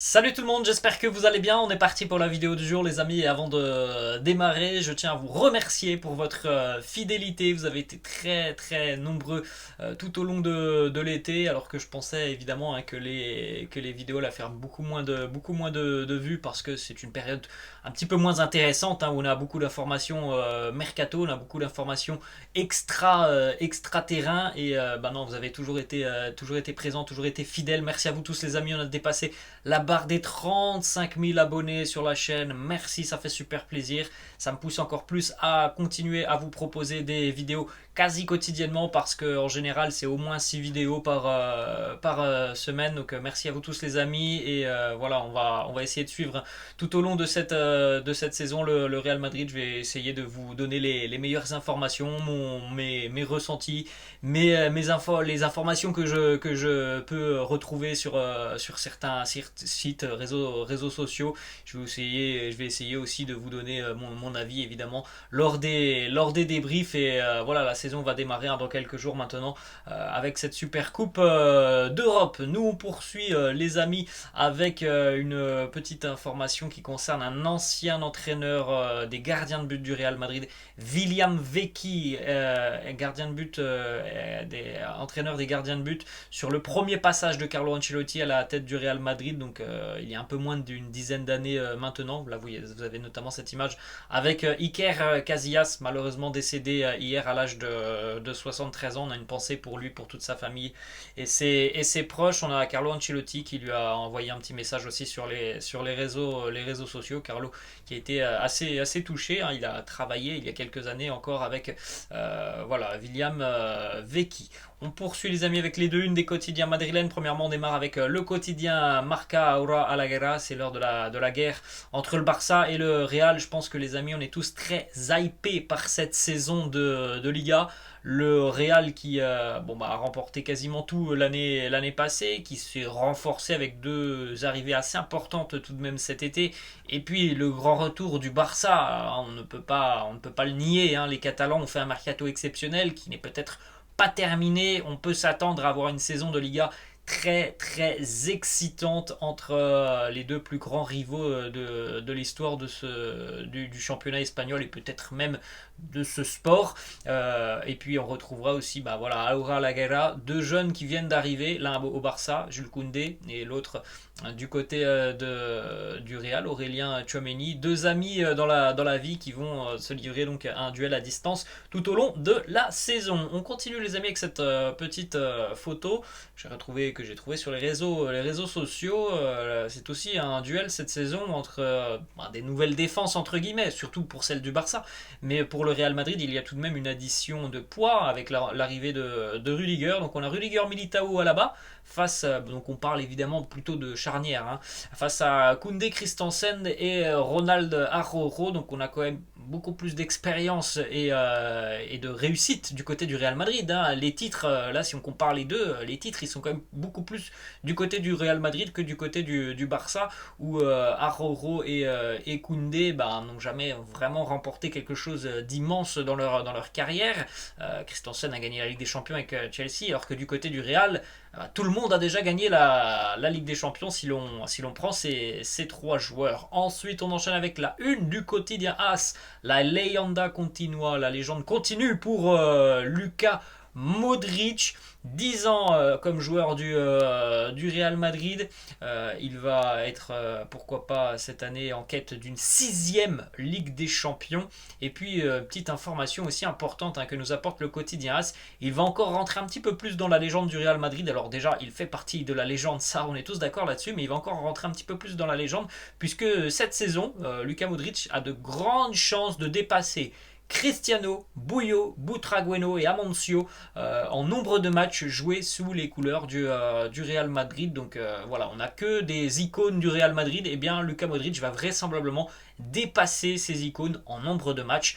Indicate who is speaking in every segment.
Speaker 1: Salut tout le monde, j'espère que vous allez bien. On est parti pour la vidéo du jour les amis, et avant de démarrer, je tiens à vous remercier pour votre fidélité. Vous avez été très nombreux tout au long de l'été, alors que je pensais évidemment que les vidéos allaient faire beaucoup moins de vues parce que c'est une période un petit peu moins intéressante, où on a beaucoup d'informations mercato, on a beaucoup d'informations extra terrain, et bah non, vous avez toujours été présents, toujours été fidèles. Merci à vous tous les amis, on a dépassé la barre des 35 000 abonnés sur la chaîne. Merci, ça fait super plaisir. Ça me pousse encore plus à continuer à vous proposer des vidéos quasi quotidiennement parce que en général c'est au moins 6 vidéos par semaine. Donc merci à vous tous les amis, et voilà, on va essayer de suivre tout au long de cette saison le Real Madrid. Je vais essayer de vous donner les meilleures informations, mes ressentis, les informations que je peux retrouver sur certains sites, réseaux sociaux. Je vais essayer aussi de vous donner mon avis évidemment lors des débriefs. Et voilà, la saison va démarrer dans quelques jours maintenant avec cette super coupe d'Europe. Nous on poursuit les amis avec une petite information qui concerne un ancien entraîneur des gardiens de but du Real Madrid, William Vecchi, gardien de but, entraîneur des gardiens de but sur le premier passage de Carlo Ancelotti à la tête du Real Madrid. Donc il y a un peu moins d'une dizaine d'années maintenant. Là vous avez notamment cette image avec Iker Casillas, malheureusement décédé hier à l'âge de 73 ans. On a une pensée pour lui, pour toute sa famille et ses proches. On a Carlo Ancelotti qui lui a envoyé un petit message aussi sur les réseaux sociaux. Carlo qui a été assez touché. Il a travaillé il y a quelques années encore avec voilà, William Vecchi. On poursuit les amis avec les deux unes des quotidiens madrilènes. Premièrement, on démarre avec le quotidien Marca Aura a la Guerra. C'est l'heure de la guerre entre le Barça et le Real. Je pense que les amis, on est tous très hypés par cette saison de Liga. Le Real qui a remporté quasiment tout l'année passée, qui s'est renforcé avec deux arrivées assez importantes tout de même cet été. Et puis le grand retour du Barça, on ne peut pas le nier. Les Catalans ont fait un mercato exceptionnel qui n'est peut-être pas terminé. On peut s'attendre à avoir une saison de Liga très excitante entre les deux plus grands rivaux de l'histoire du championnat espagnol et peut-être même de ce sport. Et puis on retrouvera aussi voilà, Aura Laguera, deux jeunes qui viennent d'arriver, l'un au Barça, Jules Koundé, et l'autre du côté du Real, Aurélien Tchouaméni, deux amis dans la vie qui vont se livrer donc un duel à distance tout au long de la saison. On continue les amis avec cette petite photo que j'ai trouvé sur les réseaux sociaux. C'est aussi un duel cette saison entre des nouvelles défenses entre guillemets, surtout pour celle du Barça, mais pour le Real Madrid il y a tout de même une addition de poids avec l'arrivée de Rudiger. Donc on a Rudiger, Militao à la bas face, donc on parle évidemment plutôt de charnière, face à Koundé, Christensen et Ronald Araujo. Donc on a quand même beaucoup plus d'expérience et de réussite du côté du Real Madrid. Les titres, là si on compare les deux, les titres ils sont quand même beaucoup plus du côté du Real Madrid que du côté du Barça, où Araujo et Koundé n'ont jamais vraiment remporté quelque chose d'immense dans leur carrière. Christensen a gagné la Ligue des Champions avec Chelsea, alors que du côté du Real, tout le monde a déjà gagné la Ligue des Champions si l'on prend ces trois joueurs. Ensuite, on enchaîne avec la une du quotidien AS, la Leyenda Continua, la légende continue pour Luka Modric. 10 ans comme joueur du Real Madrid. Il va être, pourquoi pas, cette année en quête d'une sixième Ligue des Champions. Et puis, petite information aussi importante que nous apporte le quotidien AS, il va encore rentrer un petit peu plus dans la légende du Real Madrid. Alors déjà, il fait partie de la légende, ça on est tous d'accord là-dessus, mais il va encore rentrer un petit peu plus dans la légende, puisque cette saison, Luka Modric a de grandes chances de dépasser Cristiano, Bouyo, Butragueno et Amancio en nombre de matchs joués sous les couleurs du Real Madrid. Donc voilà, on n'a que des icônes du Real Madrid. Et bien Luka Modric va vraisemblablement dépasser ces icônes en nombre de matchs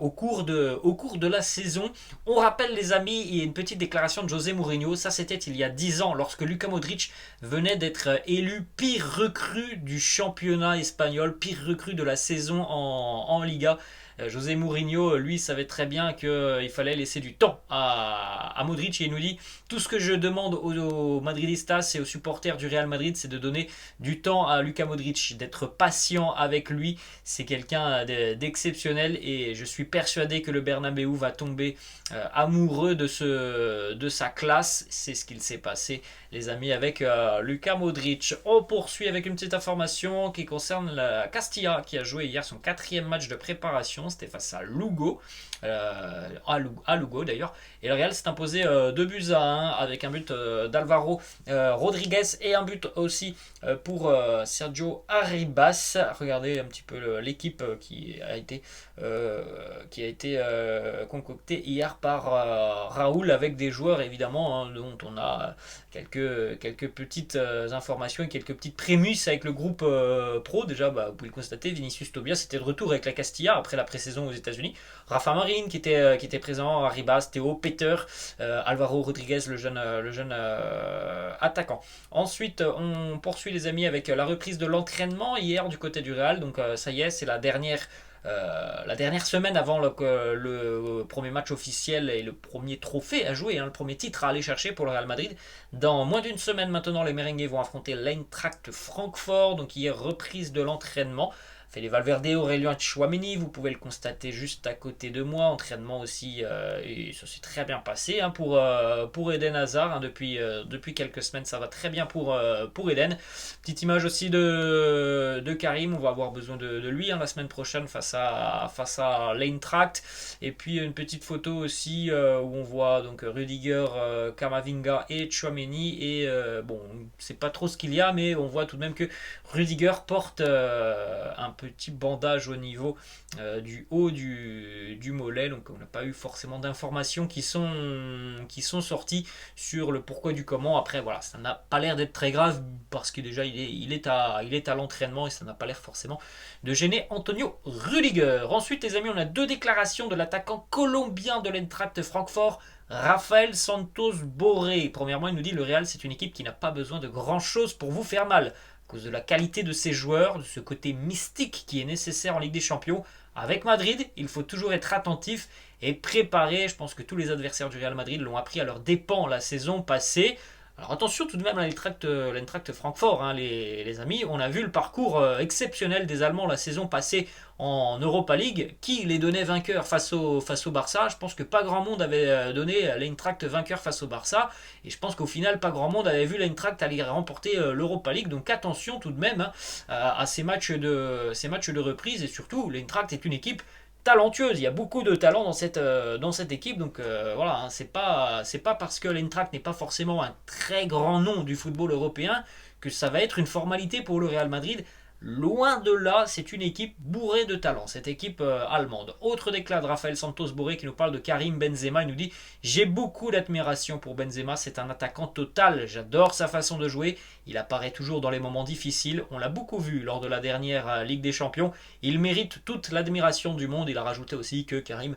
Speaker 1: au cours de la saison. On rappelle les amis, il y a une petite déclaration de José Mourinho, ça c'était il y a 10 ans lorsque Luka Modric venait d'être élu pire recrue du championnat espagnol, pire recrue de la saison en Liga. José Mourinho, lui, savait très bien qu'il fallait laisser du temps à Modric et il nous dit tout ce que je demande aux Madridistas et aux supporters du Real Madrid, c'est de donner du temps à Luka Modric, d'être patient avec lui. C'est quelqu'un d'exceptionnel et je suis persuadé que le Bernabéu va tomber amoureux de sa classe. C'est ce qu'il s'est passé, les amis, avec Luka Modric. On poursuit avec une petite information qui concerne la Castilla qui a joué hier son 4e match de préparation. C'était face à Lugo. À Lugo d'ailleurs. Et le Real s'est imposé 2 buts à 1 avec un but d'Alvaro Rodriguez et un but aussi pour Sergio Arribas. Regardez un petit peu l'équipe qui a été concoctée hier par Raoul avec des joueurs évidemment dont on a quelques petites informations et quelques petites prémices avec le groupe pro. Déjà, vous pouvez le constater, Vinicius Tobias était de retour avec la Castilla après la pré-saison aux États-Unis. Rafa Marín qui était présent, Arribas, Théo, Peter, Alvaro Rodriguez, le jeune attaquant. Ensuite, on poursuit les amis avec la reprise de l'entraînement hier du côté du Real. Donc ça y est, c'est la dernière semaine avant le premier match officiel et le premier trophée à jouer, le premier titre à aller chercher pour le Real Madrid. Dans moins d'une semaine maintenant, les Merengues vont affronter l'Eintracht Francfort. Donc hier, reprise de l'entraînement. Fede Valverde, Aurélien Tchouaméni, vous pouvez le constater juste à côté de moi. Entraînement aussi, et ça s'est très bien passé pour Eden Hazard. Depuis quelques semaines, ça va très bien pour Eden. Petite image aussi de Karim, on va avoir besoin de lui la semaine prochaine face à l'Eintracht. Et puis une petite photo aussi où on voit donc Rudiger, Camavinga et Tchouaméni. Et bon, on ne sait pas trop ce qu'il y a, mais on voit tout de même que Rudiger porte un petit bandage au niveau du haut du mollet, donc on n'a pas eu forcément d'informations qui sont sorties sur le pourquoi du comment. Après voilà, ça n'a pas l'air d'être très grave parce que déjà il est à l'entraînement et ça n'a pas l'air forcément de gêner Antonio Rudiger. Ensuite les amis, on a 2 déclarations de l'attaquant colombien de l'Eintracht Francfort, Rafael Santos Borré. Premièrement, il nous dit le Real c'est une équipe qui n'a pas besoin de grand chose pour vous faire mal. À cause de la qualité de ses joueurs, de ce côté mystique qui est nécessaire en Ligue des Champions. Avec Madrid, il faut toujours être attentif et préparé. Je pense que tous les adversaires du Real Madrid l'ont appris à leurs dépens la saison passée. Alors attention tout de même à l'Eintracht Francfort, les amis. On a vu le parcours exceptionnel des Allemands la saison passée en Europa League. Qui les donnait vainqueurs face au Barça? Je pense que pas grand monde avait donné l'Eintracht vainqueur face au Barça. Et je pense qu'au final, pas grand monde avait vu l'Eintracht aller remporter l'Europa League. Donc attention tout de même à ces matchs de reprise. Et surtout, l'Eintracht est une équipe talentueuse, il y a beaucoup de talent dans cette équipe, donc voilà, c'est pas parce que l'Eintracht n'est pas forcément un très grand nom du football européen que ça va être une formalité pour le Real Madrid. Loin de là, c'est une équipe bourrée de talent, cette équipe allemande. Autre déclat de Rafael Santos Borré qui nous parle de Karim Benzema. Il nous dit: j'ai beaucoup d'admiration pour Benzema, c'est un attaquant total, j'adore sa façon de jouer, il apparaît toujours dans les moments difficiles, on l'a beaucoup vu lors de la dernière Ligue des Champions, il mérite toute l'admiration du monde. Il a rajouté aussi que Karim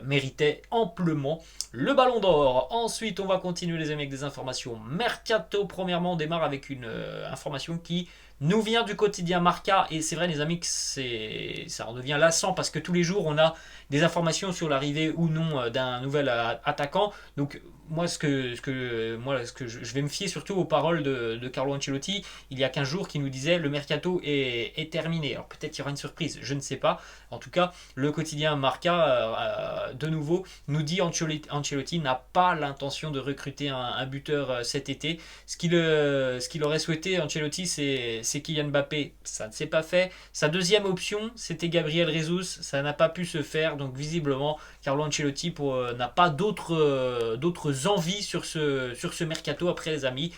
Speaker 1: méritait amplement le ballon d'or. Ensuite, on va continuer les amis avec des informations mercato. Premièrement, on démarre avec une information qui nous vient du quotidien Marca, et c'est vrai les amis que ça en devient lassant parce que tous les jours on a des informations sur l'arrivée ou non d'un nouvel attaquant. Donc moi ce que je vais me fier surtout aux paroles de Carlo Ancelotti il y a 15 jours qui nous disait le mercato est terminé. Alors peut-être qu'il y aura une surprise, je ne sais pas. En tout cas, le quotidien Marca de nouveau nous dit Ancelotti n'a pas l'intention de recruter un buteur cet été. Ce qu'il aurait souhaité Ancelotti, c'est Kylian Mbappé, ça ne s'est pas fait. Sa deuxième option, c'était Gabriel Jesus, ça n'a pas pu se faire. Donc visiblement, Carlo Ancelotti n'a pas d'autres envies sur ce mercato après les amis.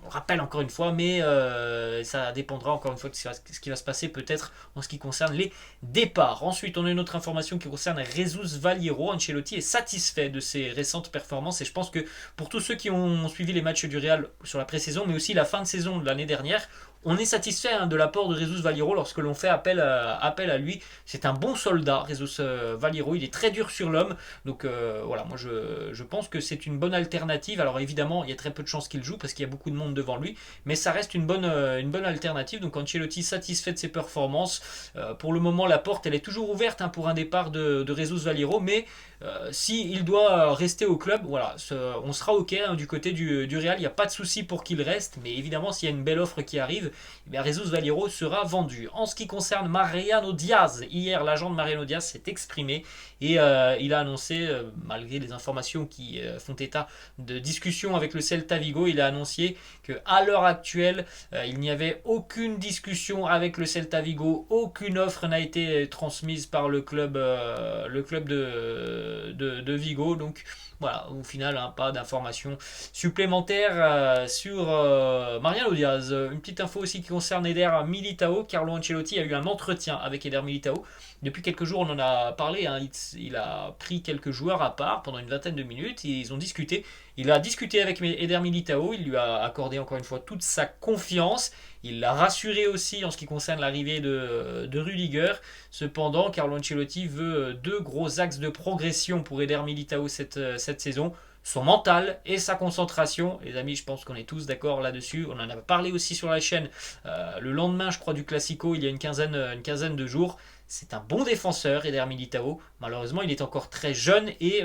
Speaker 1: On rappelle encore une fois, mais ça dépendra encore une fois de ce qui va se passer peut-être en ce qui concerne les départs. Ensuite, on a une autre information qui concerne Jesus Valiero. Ancelotti est satisfait de ses récentes performances et je pense que pour tous ceux qui ont suivi les matchs du Real sur la pré-saison, mais aussi la fin de saison de l'année dernière, On est satisfait de l'apport de Jesus Valiro lorsque l'on fait appel à lui. C'est un bon soldat, Jesus Valiro. Il est très dur sur l'homme. Donc voilà, moi je pense que c'est une bonne alternative. Alors évidemment, il y a très peu de chances qu'il joue parce qu'il y a beaucoup de monde devant lui. Mais ça reste une bonne alternative. Donc Ancelotti satisfait de ses performances. Pour le moment, la porte elle est toujours ouverte pour un départ de Jesus Valiro. Mais s'il doit rester au club, voilà, on sera OK du côté du Real. Il n'y a pas de souci pour qu'il reste. Mais évidemment, s'il y a une belle offre qui arrive, eh bien, Jesus Valiro sera vendu. En ce qui concerne Mariano Diaz, hier l'agent de Mariano Diaz s'est exprimé et il a annoncé, malgré les informations qui font état de discussions avec le Celta Vigo, il a annoncé qu'à l'heure actuelle, il n'y avait aucune discussion avec le Celta Vigo, aucune offre n'a été transmise par le club de Vigo. Donc voilà, au final, pas d'informations supplémentaires sur Mariano Diaz. Une petite info aussi qui concerne Eder Militao. Carlo Ancelotti a eu un entretien avec Eder Militao. Depuis quelques jours, on en a parlé. Il a pris quelques joueurs à part pendant une vingtaine de minutes. Et ils ont discuté. Il a discuté avec Eder Militao. Il lui a accordé encore une fois toute sa confiance. Il l'a rassuré aussi en ce qui concerne l'arrivée de Rudiger. Cependant, Carlo Ancelotti veut deux gros axes de progression pour Eder Militao cette saison. Son mental et sa concentration. Les amis, je pense qu'on est tous d'accord là-dessus. On en a parlé aussi sur la chaîne le lendemain, je crois, du Classico, il y a une quinzaine de jours. C'est un bon défenseur, Eder Militao. Malheureusement, il est encore très jeune et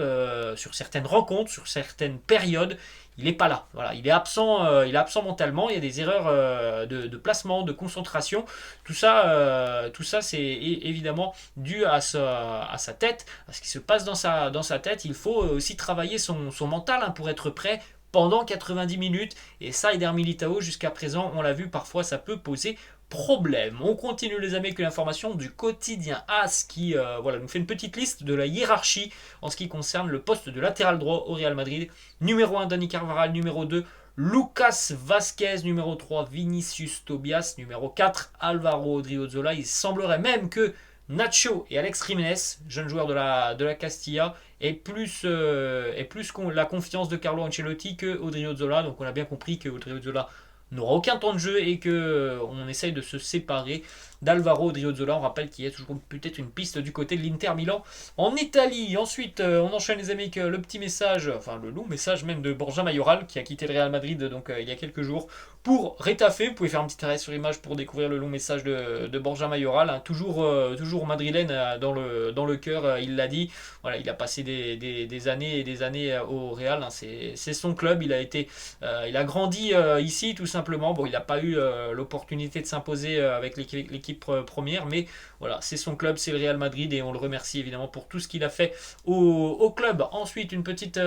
Speaker 1: sur certaines rencontres, sur certaines périodes, il n'est pas là. Voilà, il est absent mentalement. Il y a des erreurs de placement, de concentration. Tout ça c'est évidemment dû à sa tête, à ce qui se passe dans sa tête. Il faut aussi travailler son mental pour être prêt pendant 90 minutes. Et ça, Eder Militao, jusqu'à présent, on l'a vu, parfois ça peut poser problème. On continue les amis avec l'information du quotidien AS qui nous fait une petite liste de la hiérarchie en ce qui concerne le poste de latéral droit au Real Madrid. Numéro 1 Dani Carvajal, numéro 2 Lucas Vazquez, numéro 3 Vinicius Tobias, numéro 4 Alvaro Odriozola. Il semblerait même que Nacho et Alex Jiménez, jeunes joueurs de la Castilla, aient plus la confiance de Carlo Ancelotti que Odriozola. Donc on a bien compris que Odriozola n'aura aucun temps de jeu et qu'on essaye de se séparer d'Alvaro Odriozola. On rappelle qu'il y a toujours peut-être une piste du côté de l'Inter Milan en Italie. Ensuite, on enchaîne les amis avec le petit message, enfin le long message même de Borja Mayoral qui a quitté le Real Madrid donc il y a quelques jours pour Retafe. Vous pouvez faire un petit arrêt sur image pour découvrir le long message de Borja Mayoral. Toujours madrilène dans le cœur, il l'a dit. Voilà, il a passé des années et des années au Real. C'est son club. Il a grandi ici tout simplement. Bon, il n'a pas eu l'opportunité de s'imposer avec l'équipe première, mais voilà, c'est son club, c'est le Real Madrid et on le remercie évidemment pour tout ce qu'il a fait au club. Ensuite, une petite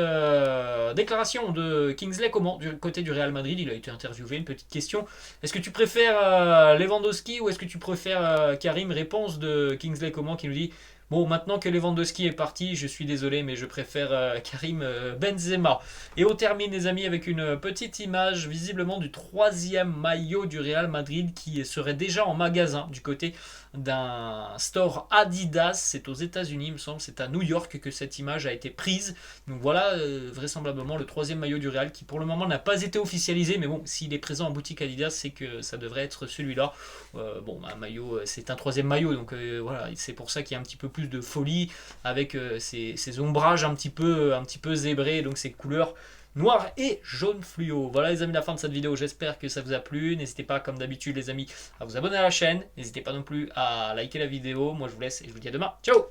Speaker 1: déclaration de Kingsley Coman du côté du Real Madrid. Il a été interviewé, une petite question. Est-ce que tu préfères Lewandowski ou est-ce que tu préfères Karim? Réponse de Kingsley Coman qui nous dit: bon, maintenant que Lewandowski est parti, je suis désolé, mais je préfère Karim Benzema. Et on termine, les amis, avec une petite image, visiblement, du troisième maillot du Real Madrid qui serait déjà en magasin du côté d'un store Adidas. C'est aux États-Unis, il me semble, c'est à New York que cette image a été prise. Donc voilà, vraisemblablement, le troisième maillot du Real qui, pour le moment, n'a pas été officialisé. Mais bon, s'il est présent en boutique Adidas, c'est que ça devrait être celui-là. Un maillot, c'est un troisième maillot, donc voilà, c'est pour ça qu'il y a un petit peu plus de folie avec ces ombrages un petit peu zébrés, donc ces couleurs noir et jaune fluo. Voilà les amis, la fin de cette vidéo, j'espère que ça vous a plu. N'hésitez pas comme d'habitude les amis à vous abonner à la chaîne, n'hésitez pas non plus à liker la vidéo. Moi je vous laisse et je vous dis à demain, ciao.